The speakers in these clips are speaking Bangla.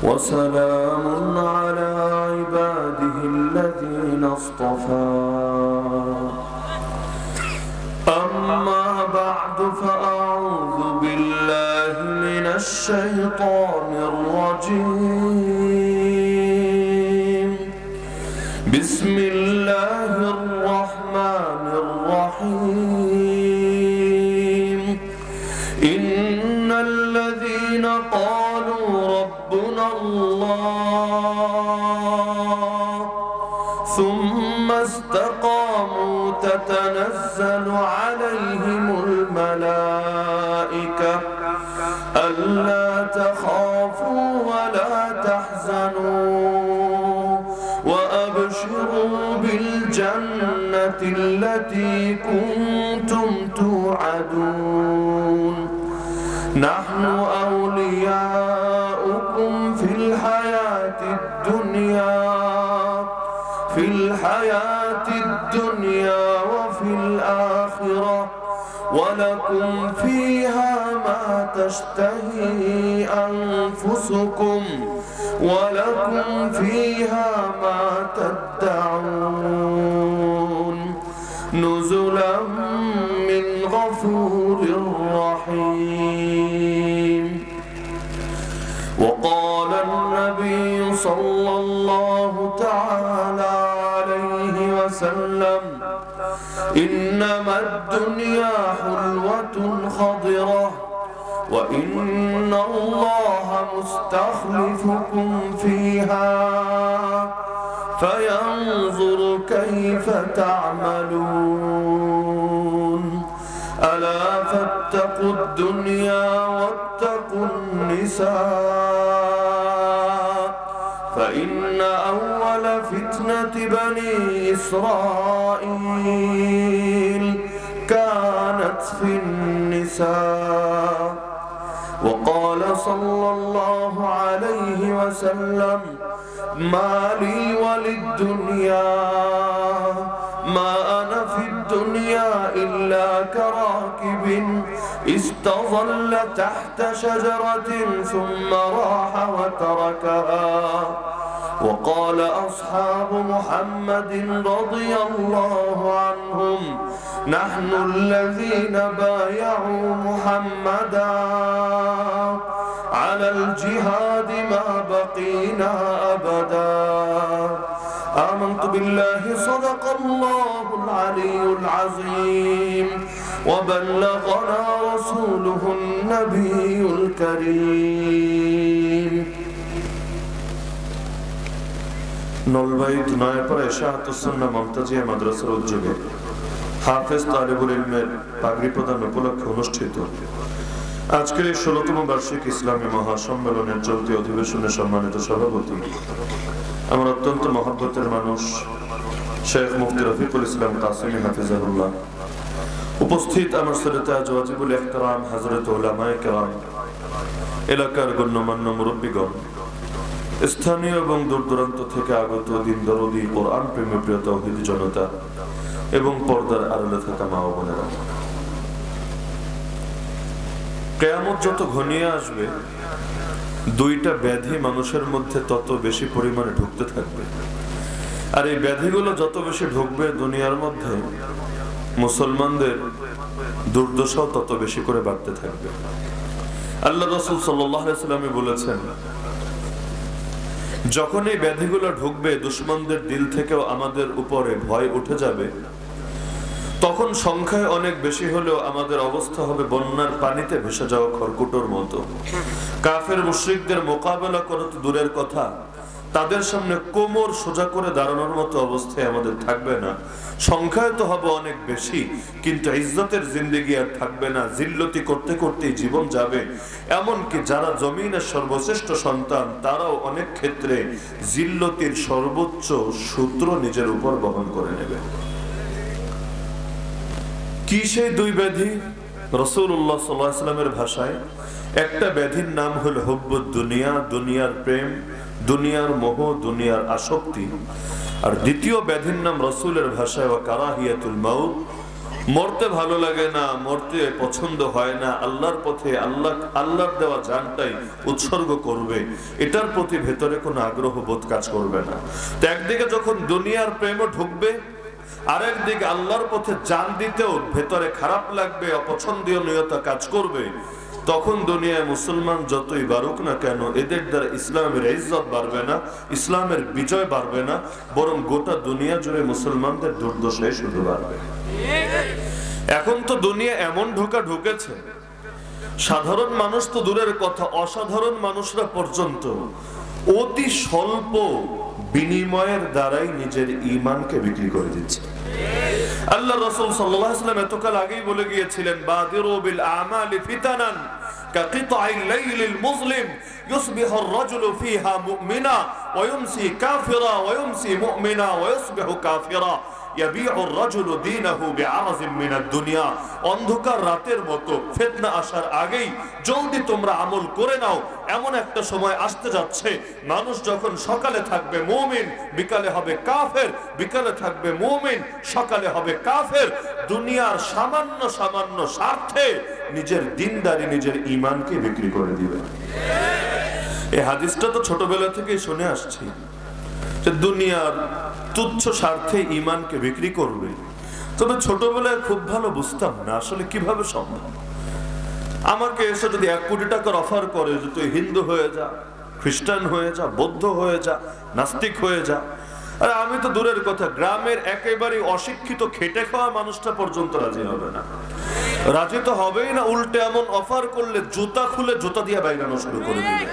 وسلام على عباده الذين اصطفى أما بعد فأعوذ بالله من الشيطان الرجيم بسم الله الرحمن الرحيم إن الذين قالوا ربنا الله ثم استقاموا تتنزل عليهم الملائكة ألا تخافوا ولا تحزنوا وأبشروا بالجنة التي كنتم توعدون نحن أولياؤكم في الحياة الدنيا وفي الآخرة ولكم فيها ما تشتهي أنفسكم ولكم فيها ما تدعون نزلا من غفور رحيم. وقال النبي صلى الله تعالى عليه وسلم إنما الدنيا حلوة خضرة وإن الله مستخلفكم فيها فينظر كيف تعملون ألا فاتقوا الدنيا واتقوا النساء فإن أول فتنة بني إسرائيل كانت في النساء. وقال صلى الله عليه وسلم ما لي وللدنيا ما أنا في الدنيا إلا كراكب استظل تحت شجرة ثم راح وتركها. وقال أصحاب محمد رضي الله عنهم نحن الذين بايعوا محمدا على الجهاد ما بقينا أبدا. آمنت بالله صدق الله العلي العظيم وبلغنا رسوله النبي الكريم. নলবাইত নয়াপাড়া শাহাতুস সুন্নাহ মুমতাজিয়া মাদ্রাসার উদ্যোগে হাফেজ তালিবুল ইলমের পাগড়ি প্রদান উপলক্ষে অনুষ্ঠিত আজকের এই 16তম বার্ষিক ইসলামী মহাসম্মেলনের চলতি অধিবেশনে সম্মানিত সভাপতি আমার অত্যন্ত মহব্বতের মানুষ শেখ মুফতি রফিকুল ইসলাম কাসেমি হাফিজাহুল্লাহ, উপস্থিত আমার শ্রোতা ওয়াজিবুল ইহতিরাম হযরত উলামায়ে কেরাম, এলাকার গণ্যমান্য মুরব্বিগণ, স্থানীয় এবং দূর দূরান্ত থেকে আগত দিন দরদি কোরআন প্রেমী প্রিয় তাওহীদি জনতা এবং পর্দার আড়ালে থাকা মা ও বোনেরা, কিয়ামত যত ঘনিয়ে আসবে দুইটা ব্যাধি মানুষের মধ্যে তত বেশি পরিমাণে ঢুকতে থাকবে। আর এই ব্যাধিগুলো যত বেশি ঢুকবে দুনিয়ার মধ্যে মুসলমানদের দুর্দশাও তত বেশি করে বাড়তে থাকবে। আল্লাহ রাসূল সাল্লাল্লাহু আলাইহি ওয়াসাল্লাম বলেছেন যখন এই ব্যাধিগুলো ঢুকবে দুশমনদের দিল থেকেও আমাদের উপরে ভয় উঠে যাবে, তখন সংখ্যায় অনেক বেশি হলেও আমাদের অবস্থা হবে বন্যার পানিতে ভেসে যাওয়া খড়কুটোর মতো। কাফের মুশরিকদের মোকাবেলা করা তো দূরের কথা, তাদের সামনে কোমর সোজা করে দাঁড়ানোর মতো অবস্থায় আমাদের থাকবে না। সংখ্যায় তো হবে অনেক বেশি, কিন্তু ইজ্জতের জিন্দেগি আর থাকবে না। জিল্লতি করতে করতেই জীবন যাবে। এমনকি যারা জমিনের সর্বশ্রেষ্ঠ সন্তান তারাও অনেক ক্ষেত্রে জিল্লতির সর্বোচ্চ সূত্র নিজের উপর বহন করে নেবে। কি সেই দুই ব্যাধি? রাসূলুল্লাহ সাল্লাল্লাহু আলাইহি ওয়াসাল্লামের ভাষায় একটা ব্যাধির নাম হলো হুব্বুদ দুনিয়া, দুনিয়ার প্রেম, দুনিয়ার মোহ, দুনিয়ার আসক্তি। আর দ্বিতীয় ব্যাধির নাম রাসূলের ভাষায় ওয়া কারাহিয়াতুল মাউত, মরতে ভালো লাগে না, মরতে পছন্দ হয় না, আল্লাহর পথে আল্লাহর দেওয়া জানটাই উৎসর্গ করবে, এটার প্রতি ভেতরে কোনো আগ্রহ বোধ কাজ করবে না। তো একদিকে যখন দুনিয়ার প্রেমও ঢুকবে, আরেকদিকে আল্লাহর পথে জান দিতেও ভেতরে খারাপ লাগবে, অপছন্দীয় নিয়তা কাজ করবে, তখন দুনিয়ায় মুসলমান যতই বাড়ুক না কেন এদের দ্বারা ইসলামের ইজ্জত বাড়বে না, ইসলামের বিজয় বাড়বে না, বরং গোটা দুনিয়া জুড়ে মুসলমানদের দুর্দশায় শুধু বাড়বে। এখন তো দুনিয়া এমন ঢোকা ঢুকেছে, সাধারণ মানুষ তো দূরের কথা, অসাধারণ মানুষরা পর্যন্ত অতি স্বল্প বিনিময়ের দ্বারাই নিজের ঈমানকে বিক্রি করে দিচ্ছে। আল্লাহ রাসূল সাল্লাল্লাহু আলাইহি ওয়াসাল্লাম এতকাল আগেই বলে গিয়েছিলেন, বাদিরু বিল আমালি ফিতানান কাকিতাইল লাইলিল মুজলিম ইউসবিহু আর-রাজুলু ফিহা মুমিনা ওয়া ইউমসি কাফিরা ওয়া ইউমসি মুমিনা ওয়া ইউসবিহু কাফিরা ইয়াবিউ আর-রাজুলু দীনাহু বিআরাযিম মিনাদ দুনিয়া। অন্ধকার রাতের মতো ফিতনা আসার আগেই জলদি তোমরা আমল করে নাও, এমন একটা সময় আসতে যাচ্ছে মানুষ যখন সকালে থাকবে মুমিন, বিকালে হবে কাফের, বিকালে থাকবে মুমিন, সকালে হবে কাফের। দুনিয়ার সামান্য সামান্য স্বার্থে নিজের দিনদারি, নিজের ঈমানকে বিক্রি করে দিবে। এই হাদিসটা তো ছোটবেলা থেকেই শুনে আসছি যে দুনিয়ার তুচ্ছ স্বার্থে ঈমানকে বিক্রি করবে। তবে ছোটবেলায় খুব ভালো বুঝতাম না আসলে কিভাবে সম্ভব। আমাকে এসে যদি 1 কোটি টাকার অফার করে যে তুই হিন্দু হয়ে যা, খ্রিস্টান হয়ে যা, বৌদ্ধ হয়ে যা, নাস্তিক হয়ে যা, আরে আমি তো দূরের কথা, গ্রামের একেবারে অশিক্ষিত খেটে খাওয়া মানুষটা পর্যন্ত রাজি হবে না। রাজি তো হবেই না, উল্টে এমন অফার করলে জুতা খুলে জুতা দিয়ে বাইরানো শুরু করে দিবে।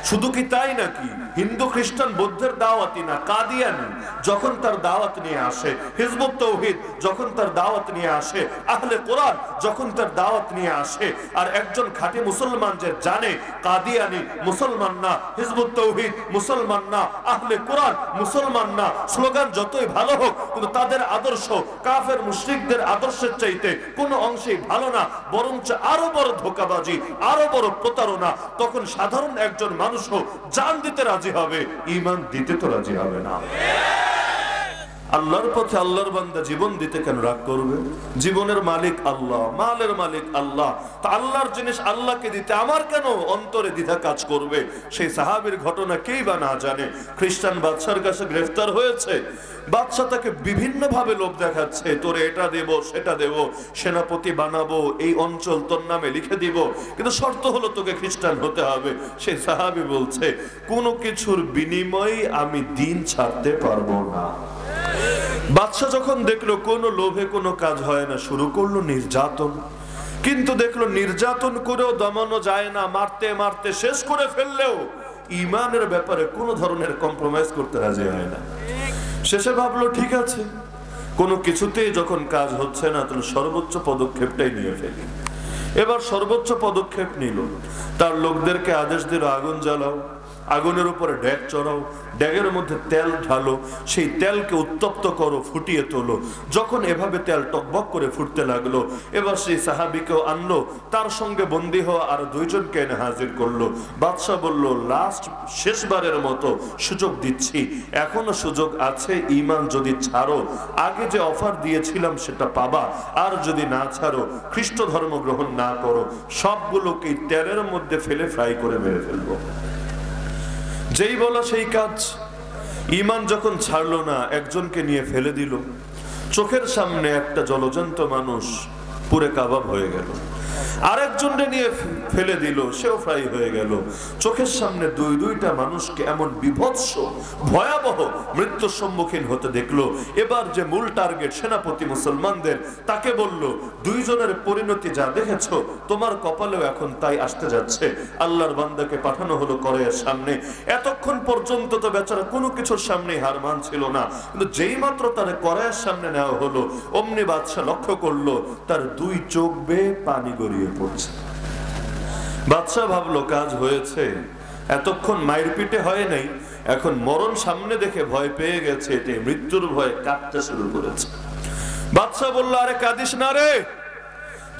শুধু কি তাই নাকি, হিন্দু খ্রিস্টান বৌদ্ধের দাওয়াতি না, কাদিয়ানি যখন তার দাওয়াত নিয়ে আসে, হিজবুত তাওহীদ যখন তার দাওয়াত নিয়ে আসে, আহলে কোরআন যখন তার দাওয়াত নিয়ে আসে, আর একজন খাঁটি মুসলমান যে জানে কাদিয়ানি মুসলমান না, হিজবুত তাওহীদ মুসলমান না, আহলে কোরআন মুসলমান না, স্লোগান যতই ভালো হোক কিন্তু তাদের আদর্শ কাফের মুশরিকদের আদর্শের চাইতে কোনো অংশেই ভালো না, বরঞ্চ আরো বড় ধোঁকাবাজি, আরো বড় প্রতারণা, তখন সাধারণ একজন মানুষও জান দিতে রাজি হবে, ঈমান দিতে তো রাজি হবে না। আল্লাহর পথে আল্লাহর বান্দা জীবন দিতে কেন রাগ করবে? জীবনের মালিক আল্লাহ, মালের মালিক আল্লাহ, তা আল্লাহর জিনিস আল্লাহকে দিতে আমার কেন অন্তরে দ্বিধা কাজ করবে? সেই সাহাবীর ঘটনা কেই বা না জানে। খ্রিস্টান বাদশার কাছে গ্রেফতার হয়েছে, বাদশা তাকে বিভিন্ন ভাবে লোভ দেখাচ্ছে, তোরে এটা দেব সেটা দেব, সেনাপতি বানাবো, এই অঞ্চল তোর নামে লিখে দিব, কিন্তু শর্ত হলো তোকে খ্রিস্টান হতে হবে। সেই সাহাবী বলছে কোনো কিছুর বিনিময়ে আমি দিন ছাড়তে পারবো না। বাদশা যখন দেখলো কোনো লোভে কোনো কাজ হয় না, শুরু করলো নির্যাতন। কিন্তু দেখলো নির্যাতন করেও দমানো যায় না, মারতে মারতে শেষ করে ফেললেও ঈমানের ব্যাপারে কোনো ধরনের কম্প্রোমাইজ করতে রাজি হয় না। শেষে ভাবলো ঠিক আছে, কোনো কিছুতেই যখন কাজ হচ্ছে না তাহলে সর্বোচ্চ পদক্ষেপটাই নিয়ে ফেলি। এবার সর্বোচ্চ পদক্ষেপ নিল, তার লোকদেরকে আদেশ দিল আগুন জ্বালাও, আগুনের উপরে ড্যাগ চড়াও, ড্যাগের মধ্যে তেল ঢালো, সেই তেলকে উত্তপ্ত করো, ফুটিয়ে তোলো। যখন এভাবে তেল টকবক করে ফুটতে লাগলো, এবার সেই সাহাবীকেও আনলো, তার সঙ্গে বন্দী হওয়া আর 2 জনকে এনে হাজির করলো। বাদশা বলল লাস্ট শেষবারের মতো সুযোগ দিচ্ছি, এখনো সুযোগ আছে, ঈমান যদি ছাড়ো আগে যে অফার দিয়েছিলাম সেটা পাবা, আর যদি না ছাড়ো, খ্রিস্ট ধর্ম গ্রহণ না করো, সবগুলোকে তেলের মধ্যে ফেলে ফ্রাই করে মেরে ফেলবো। যেই বলা সেই কাজ। ঈমান যখন ছাড়লো না, একজনকে নিয়ে ফেলে দিল, চোখের সামনে একটা জলজন্ত মানুষ পুরে কাবাব হয়ে গেল। আরেকজনকে নিয়ে ফেলে দিল, সেও ফ্রাই হয়ে গেল। চোখের সামনে দুইটা মানুষকে এমন বিভৎস ভয়াবহ মৃত্যুর সম্মুখীন হতে দেখলো। এবার যে মূল টার্গেট সেনাপতি মুসলমানদের, তাকে বলল 2 জনের পরিণতি যা দেখেছো তোমার কপালেও এখন তাই আসতে যাচ্ছে। আল্লাহর বান্দাকে পাঠানো হলো কড়াইয়ের সামনে। এতক্ষণ পর্যন্ত তো বেচারা কোনো কিছুর সামনে হার মানছিল না, কিন্তু যেই মাত্র তার কড়াইয়ের সামনে নেওয়া হলো, অমনি বাদশা লক্ষ্য করলো তার 2 চোখ বেয়ে পানি গড়িয়ে পড়ছে। বাদশা ভাবলো কাজ হয়েছে, এতক্ষণ মায়ের পিঠে হয় নাই, এখন মরণ সামনে দেখে ভয় পেয়ে গেছে, এতে মৃত্যুর ভয়ে কাঁদতে শুরু করেছে। বাদশা বলল আরে কাঁদিস না রে,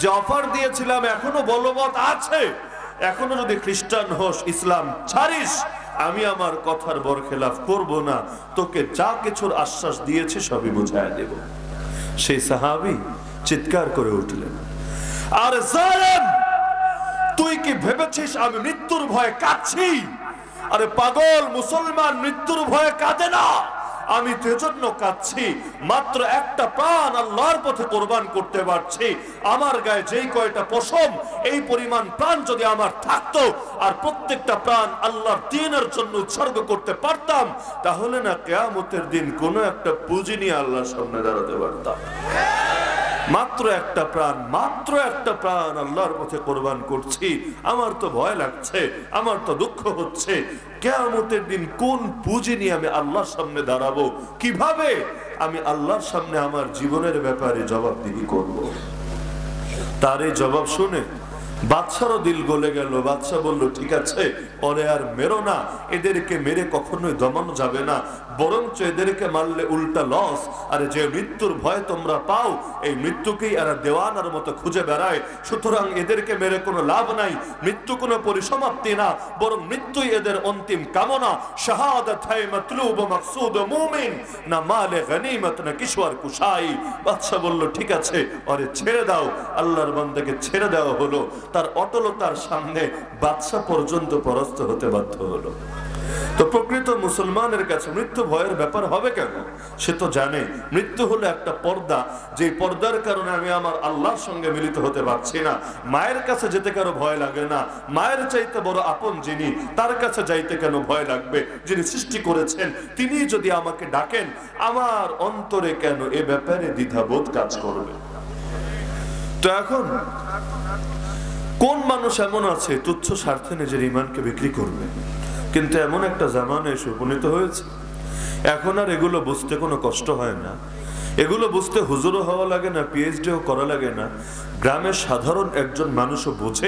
যে অফার দিয়েছিলাম এখনো বলবৎ আছে, এখনো যদি খ্রিস্টান হোস, ইসলাম ছাড়িস, আমি আমার কথার বরখেলাফ করব না, তোকে যা কিছুর আশ্বাস দিয়েছি সবই বুঝায় দেব। সেই সাহাবী চিৎকার করে উঠলেন, আর জালেম, তুই কি ভেবেছিস আমি মৃত্যুর ভয়ে কাঁদছি? আরে পাগল, মুসলমান মৃত্যুর ভয়ে কাঁদে না। আমি তো এজন্য কাঁদছি, মাত্র একটা প্রাণ আল্লাহর পথে কোরবান করতে পারছি। আমার গায়ে যেই কয়টা পশম, এই পরিমাণ প্রাণ যদি আমার থাকতো, আর প্রত্যেকটা প্রাণ আল্লাহর দ্বীনের জন্য উৎসর্গ করতে পারতাম, তাহলে না কিয়ামতের দিন কোনো একটা পুঁজি নিয়ে আল্লাহর সামনে দাঁড়াতে পারতাম। মাত্র একটা প্রাণ আল্লাহর পথে কোরবান করছি। আমার তো ভয় লাগছে, আমার তো দুঃখ হচ্ছে। কিয়ামতের দিন কোন পুঁজি নিয়ে আমি আল্লাহর সামনে দাঁড়াবো? কিভাবে আমি আল্লাহর সামনে আমার জীবনের ব্যাপারে জবাবদিহি করব? তার এই জবাব শুনে বাদশারও দিল গলে গেল। বাদশা বলল, ঠিক আছে, পরে আর মেরো না, এদেরকে মেরে কখনোই দমানো যাবে না, বরঞ্চ এদেরকে মারলে উল্টা লস। আরে যে মৃত্যুর ভয় তোমরা পাও, এই মৃত্যুকেই এরা দেওয়ানার মতো খুঁজে বেড়ায়। সুতরাং এদেরকে মেরে কোনো লাভ নাই, মৃত্যু কোনো পরিসমাপ্তি না, বরং মৃত্যুই এদের অন্তিম কামনা। শাহাদাত হয় মাতলুব ও মাকসুদ মুমিন, না মালে গনিমত না কিশোর কুশাই। বাদশা বলল, ঠিক আছে, ওরে ছেড়ে দাও। আল্লাহর বান্দাকে ছেড়ে দেওয়া হলো। তার অটলতার সামনে বাদশা পর্যন্ত পরাস্ত হতে বাধ্য হলো। তো প্রকৃত মুসলমানের কাছে মৃত্যু ভয়ের ব্যাপার হবে কেন? সে তো জানে মৃত্যু হলো একটা পর্দা, যে পর্দার কারণে আমি আমার আল্লাহর সঙ্গে মিলিত হতে পারছি না। মায়ের কাছে যেতে কারো ভয় লাগে না, মায়ের চাইতে বড় আপন যিনি, তার কাছে যাইতে কেন ভয় লাগবে? যিনি সৃষ্টি করেছেন তিনি যদি আমাকে ডাকেন, আমার অন্তরে কেন এ ব্যাপারে দ্বিধাবোধ কাজ করবে? তো এখন কোন মানুষ এমন আছে তুচ্ছ স্বার্থে নিজের ঈমানকে বিক্রি করবে? কিন্তু এমন একটা জামানায় এসে উপনীত হয়েছে, এখন আর এগুলো বুঝতে কোনো কষ্ট হয় না। এগুলো বুঝতে হুজুরও হওয়া লাগে না, পিএইচডিও করা লাগে না। গ্রামের সাধারণ একজন মানুষও বোঝে